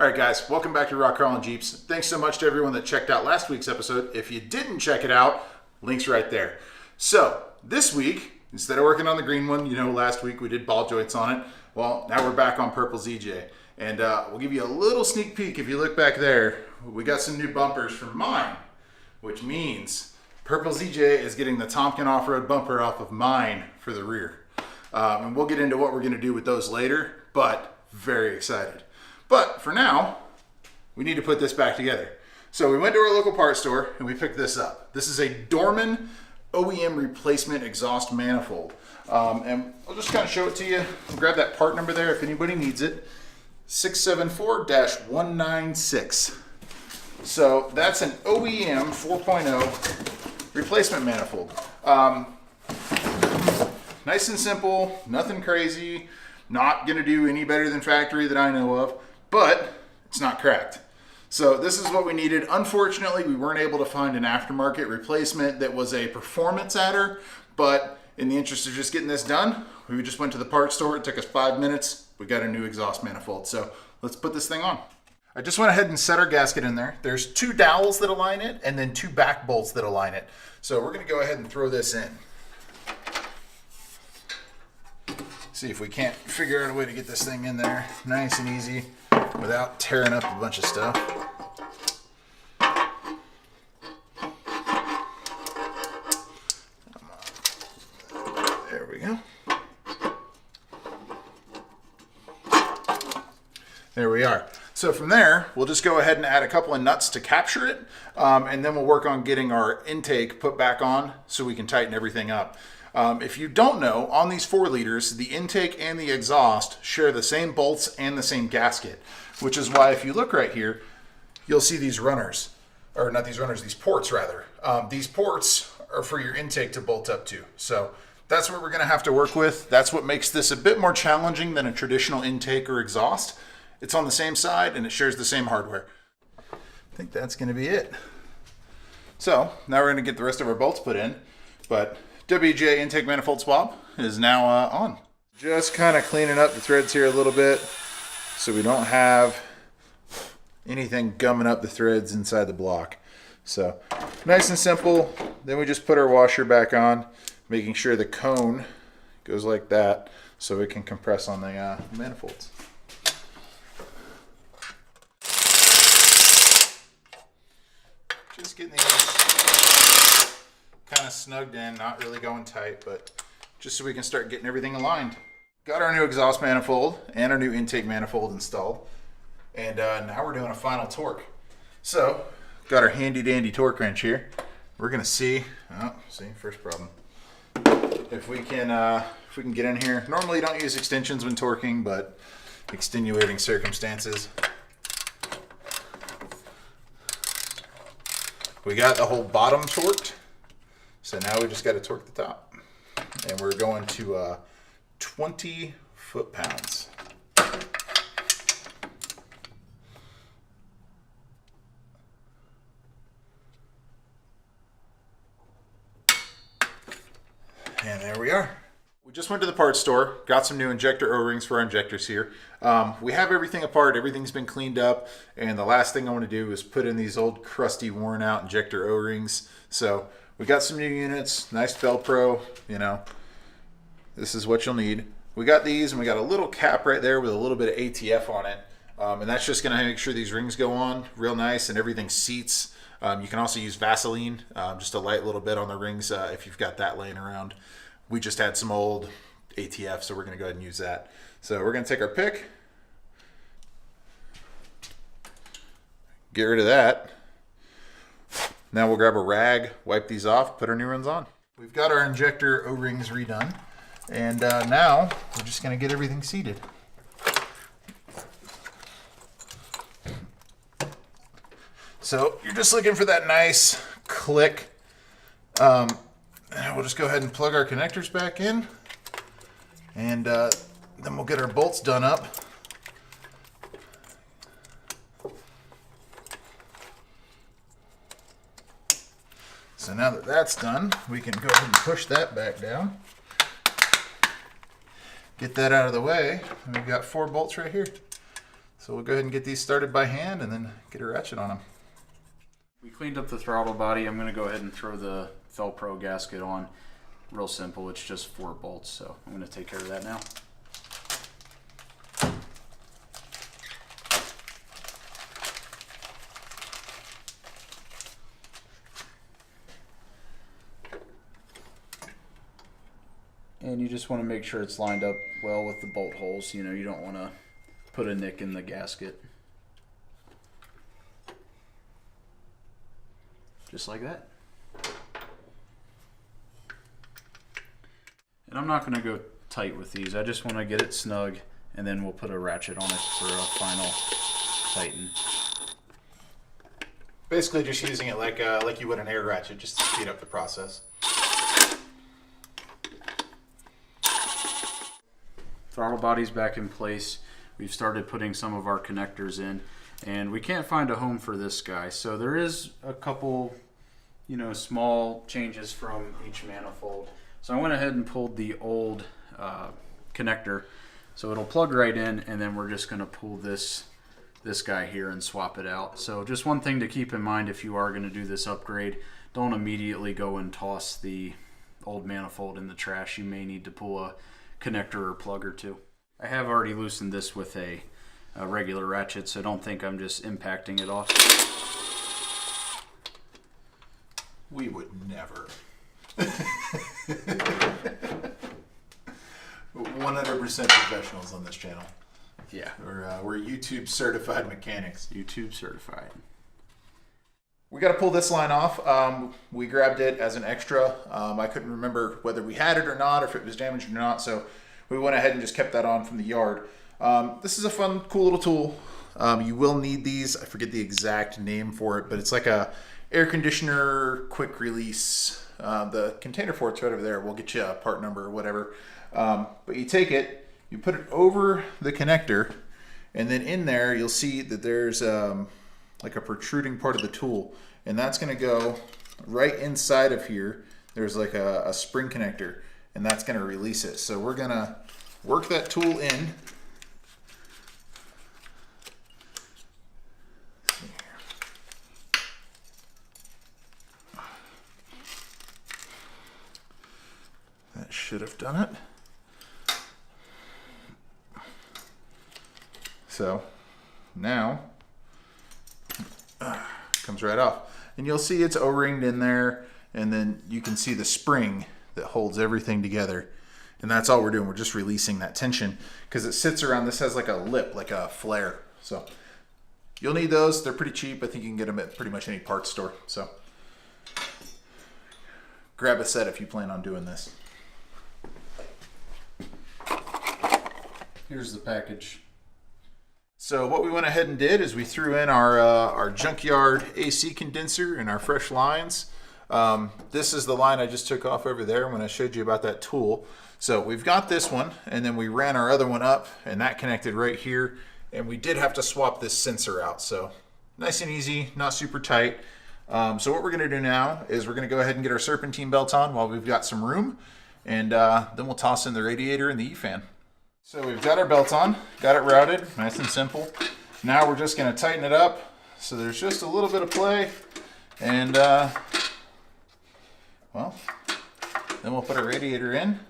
All right, guys, welcome back to RockCrawlinJeeps. Thanks so much to everyone that checked out last week's episode. If you didn't check it out, link's right there. So this week, instead of working on the green one, last week we did ball joints on it. Well, now we're back on purple ZJ. And we'll give you a little sneak peek. If you look back there, we got some new bumpers from mine, which means purple ZJ is getting the Tompkin off-road bumper off of mine for the rear. And we'll get into what we're gonna do with those later, but very excited. But for now, we need to put this back together. So we went to our local parts store and we picked this up. This is a Dorman OEM replacement exhaust manifold. And I'll just kind of show it to you. I'll grab that part number there if anybody needs it. 674-196. So that's an OEM 4.0 replacement manifold. Nice and simple, nothing crazy. Not gonna do any better than factory that I know of, but it's not cracked. So this is what we needed. Unfortunately, we weren't able to find an aftermarket replacement that was a performance adder, but in the interest of just getting this done, we just went to the parts store. It took us 5 minutes. We got a new exhaust manifold. So let's put this thing on. I just went ahead and set our gasket in there. There's 2 dowels that align it and then 2 back bolts that align it. So we're gonna go ahead and throw this in. See if we can't figure out a way to get this thing in there nice and easy without tearing up a bunch of stuff. There we go. There we are. So from there, we'll just go ahead and add a couple of nuts to capture it, and then we'll work on getting our intake put back on so we can tighten everything up. If you don't know, on these 4 liters, the intake and the exhaust share the same bolts and the same gasket, which is why if you look right here, you'll see these runners, or not these runners, these ports rather. These ports are for your intake to bolt up to. So that's what we're gonna have to work with. That's what makes this a bit more challenging than a traditional intake or exhaust. It's on the same side and it shares the same hardware. I think that's gonna be it. So now we're gonna get the rest of our bolts put in, but WJ intake manifold swab is now on. Just kind of cleaning up the threads here a little bit so we don't have anything gumming up the threads inside the block. So nice and simple. Then we just put our washer back on, making sure the cone goes like that so it can compress on the manifolds. Just getting these kind of snugged in, not really going tight, but just so we can start getting everything aligned. Got our new exhaust manifold and our new intake manifold installed, and now we're doing a final torque. So got our handy dandy torque wrench here. We're gonna see first problem, if we can get in here. Normally you don't use extensions when torquing, but extenuating circumstances. We got the whole bottom torqued. So now we just got to torque the top. And we're going to 20 foot-pounds. And there we are. We just went to the parts store, got some new injector O-rings for our injectors here. We have everything apart, everything's been cleaned up, and the last thing I want to do is put in these old crusty worn out injector O-rings. So we got some new units, nice Velcro, this is what you'll need. We got these and we got a little cap right there with a little bit of ATF on it. And that's just gonna make sure these rings go on real nice and everything seats. You can also use Vaseline, just a light little bit on the rings if you've got that laying around. We just had some old ATF, so we're gonna go ahead and use that. So we're gonna take our pick, get rid of that. Now we'll grab a rag, wipe these off, put our new ones on. We've got our injector O-rings redone, and now we're just gonna get everything seated. So you're just looking for that nice click. And we'll just go ahead and plug our connectors back in, and then we'll get our bolts done up. So now that that's done, we can go ahead and push that back down. Get that out of the way, and we've got 4 bolts right here. So we'll go ahead and get these started by hand and then get a ratchet on them. We cleaned up the throttle body. I'm going to go ahead and throw the Velcro gasket on. Real simple. It's just 4 bolts, so I'm going to take care of that now. And you just want to make sure it's lined up well with the bolt holes. You know, you don't want to put a nick in the gasket. Just like that. And I'm not going to go tight with these. I just want to get it snug, and then we'll put a ratchet on it for a final tighten. Basically just using it like you would an air ratchet, just to speed up the process. Throttle body's back in place. We've started putting some of our connectors in, and we can't find a home for this guy. So there is a couple, you know, small changes from each manifold. So I went ahead and pulled the old connector, so it'll plug right in, and then we're just going to pull this guy here and swap it out. So just one thing to keep in mind if you are going to do this upgrade, don't immediately go and toss the old manifold in the trash. You may need to pull a connector or plug or two. I have already loosened this with a regular ratchet, so don't think I'm just impacting it off. We would never. 100% professionals on this channel. Yeah. We're YouTube certified mechanics. YouTube certified. We got to pull this line off. We grabbed it as an extra. I couldn't remember whether we had it or not, or if it was damaged or not, so we went ahead and just kept that on from the yard. This is a fun, cool little tool. You will need these. I forget the exact name for it, but it's like a air conditioner quick release. The container for it's right over there. We'll get you a part number or whatever. But you take it, you put it over the connector, and then in there you'll see that there's like a protruding part of the tool, and that's going to go right inside of here. There's like a spring connector, and that's going to release it. So we're going to work that tool in. That should have done it. So now comes right off, and you'll see it's O-ringed in there, and then you can see the spring that holds everything together, and that's all we're doing. We're just releasing that tension because it sits around. This has like a lip, like a flare. So you'll need those. They're pretty cheap. I think you can get them at pretty much any parts store. So grab a set if you plan on doing this. Here's the package. So what we went ahead and did is we threw in our junkyard AC condenser and our fresh lines. This is the line I just took off over there when I showed you about that tool. So we've got this one, and then we ran our other one up, and that connected right here. And we did have to swap this sensor out. So nice and easy, not super tight. So what we're going to do now is we're going to go ahead and get our serpentine belt on while we've got some room, and then we'll toss in the radiator and the E-fan. So we've got our belt on, got it routed, nice and simple. Now we're just going to tighten it up. So there's just a little bit of play, and well, then we'll put our radiator in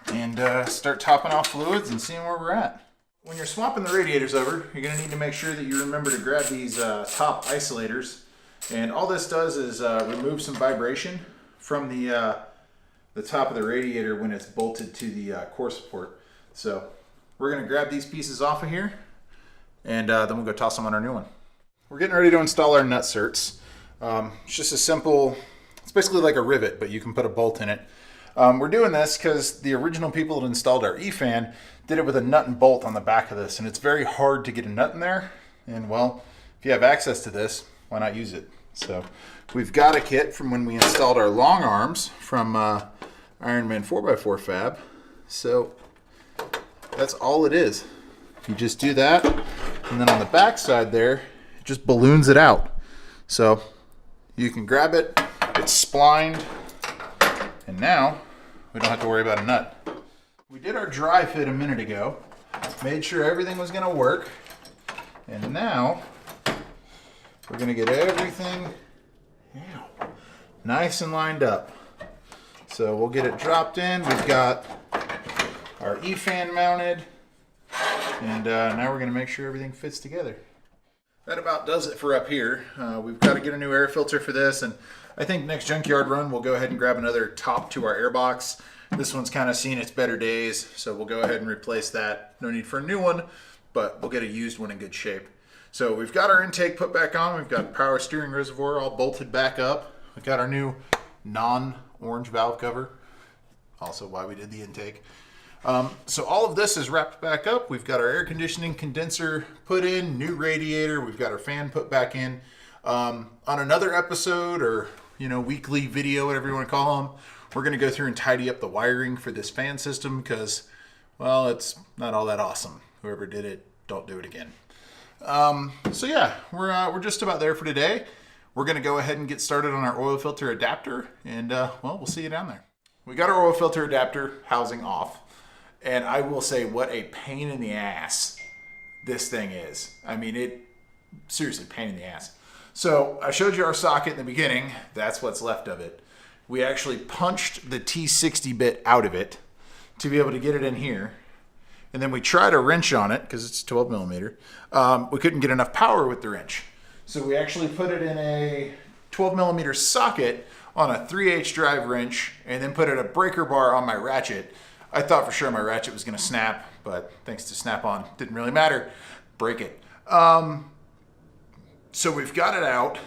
and start topping off fluids and seeing where we're at. When you're swapping the radiators over, you're going to need to make sure that you remember to grab these top isolators. And all this does is remove some vibration from the top of the radiator when it's bolted to the core support. So we're going to grab these pieces off of here, and then we'll go toss them on our new one. We're getting ready to install our nut certs. It's just a simple, it's basically like a rivet, but you can put a bolt in it. We're doing this because the original people that installed our E-fan did it with a nut and bolt on the back of this, and it's very hard to get a nut in there. And well, if you have access to this, why not use it? So we've got a kit from when we installed our long arms from Ironman 4x4 fab. So that's all it is. You just do that, and then on the back side there, it just balloons it out. So you can grab it, it's splined, and now we don't have to worry about a nut. We did our dry fit a minute ago, made sure everything was going to work. And now we're going to get everything nice and lined up. So we'll get it dropped in. We've got our E-fan mounted. And now we're going to make sure everything fits together. That about does it for up here. We've got to get a new air filter for this, and I think next junkyard run we'll go ahead and grab another top to our air box. This one's kind of seen its better days, so we'll go ahead and replace that. No need for a new one, but we'll get a used one in good shape. So we've got our intake put back on. We've got power steering reservoir all bolted back up. We've got our new non-orange valve cover, also why we did the intake. So all of this is wrapped back up. We've got our air conditioning condenser put in, new radiator. We've got our fan put back in. On another episode, or weekly video, whatever you want to call them, we're going to go through and tidy up the wiring for this fan system because, well, it's not all that awesome. Whoever did it, don't do it again. So yeah, we're just about there for today. We're going to go ahead and get started on our oil filter adapter, and well, we'll see you down there. We got our oil filter adapter housing off. And I will say, what a pain in the ass this thing is. I mean, seriously, pain in the ass. So I showed you our socket in the beginning. That's what's left of it. We actually punched the T60 bit out of it to be able to get it in here. And then we tried a wrench on it because it's 12 millimeter. We couldn't get enough power with the wrench. So we actually put it in a 12 millimeter socket on a 3/8 drive wrench and then put it a breaker bar on my ratchet. I thought for sure my ratchet was going to snap, but thanks to Snap-on, didn't really matter. Break it. So we've got it out.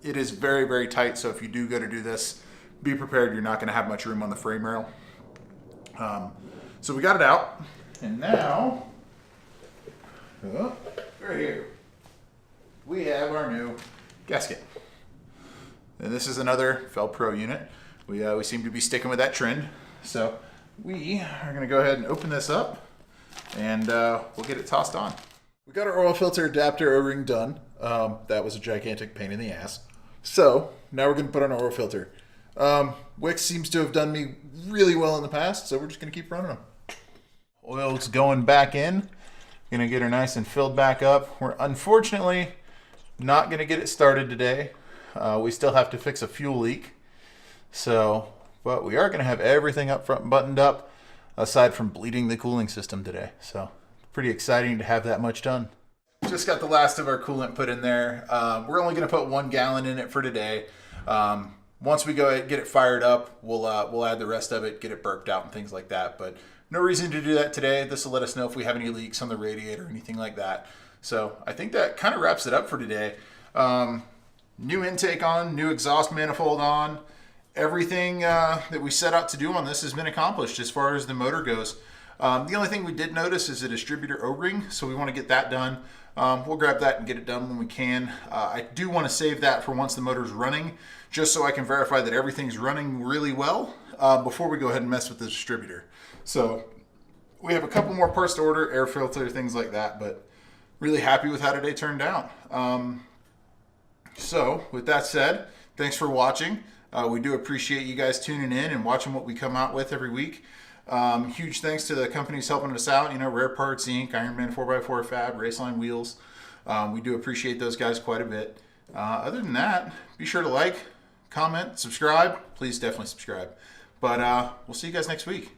It is very, very tight, so if you do go to do this, be prepared. You're not going to have much room on the frame rail. So we got it out, and now, right here, we have our new gasket. And this is another Fel-Pro unit. We seem to be sticking with that trend. So we are going to go ahead and open this up, and we'll get it tossed on. We got our oil filter adapter O-ring done. That was a gigantic pain in the ass. So now we're going to put on our oil filter. Wix seems to have done me really well in the past, so we're just going to keep running them. Oil's going back in. Going to get her nice and filled back up. We're unfortunately not going to get it started today. We still have to fix a fuel leak. But we are going to have everything up front buttoned up, aside from bleeding the cooling system today. So pretty exciting to have that much done. Just got the last of our coolant put in there. We're only going to put 1 gallon in it for today. Once we go get it fired up, we'll add the rest of it, get it burped out and things like that. But no reason to do that today. This will let us know if we have any leaks on the radiator or anything like that. So I think that kind of wraps it up for today. New intake on, new exhaust manifold on. Everything that we set out to do on this has been accomplished as far as the motor goes. The only thing we did notice is a distributor O-ring, so we want to get that done. We'll grab that and get it done when we can. I do want to save that for once the motor's running, just so I can verify that everything's running really well before we go ahead and mess with the distributor. So we have a couple more parts to order, air filter, things like that, but really happy with how today turned out. So with that said, thanks for watching. We do appreciate you guys tuning in and watching what we come out with every week. Huge thanks to the companies helping us out, Rare Parts Inc., Ironman 4x4 Fab, Raceline Wheels. We do appreciate those guys quite a bit. Other than that, be sure to like, comment, subscribe. Please definitely subscribe. But we'll see you guys next week.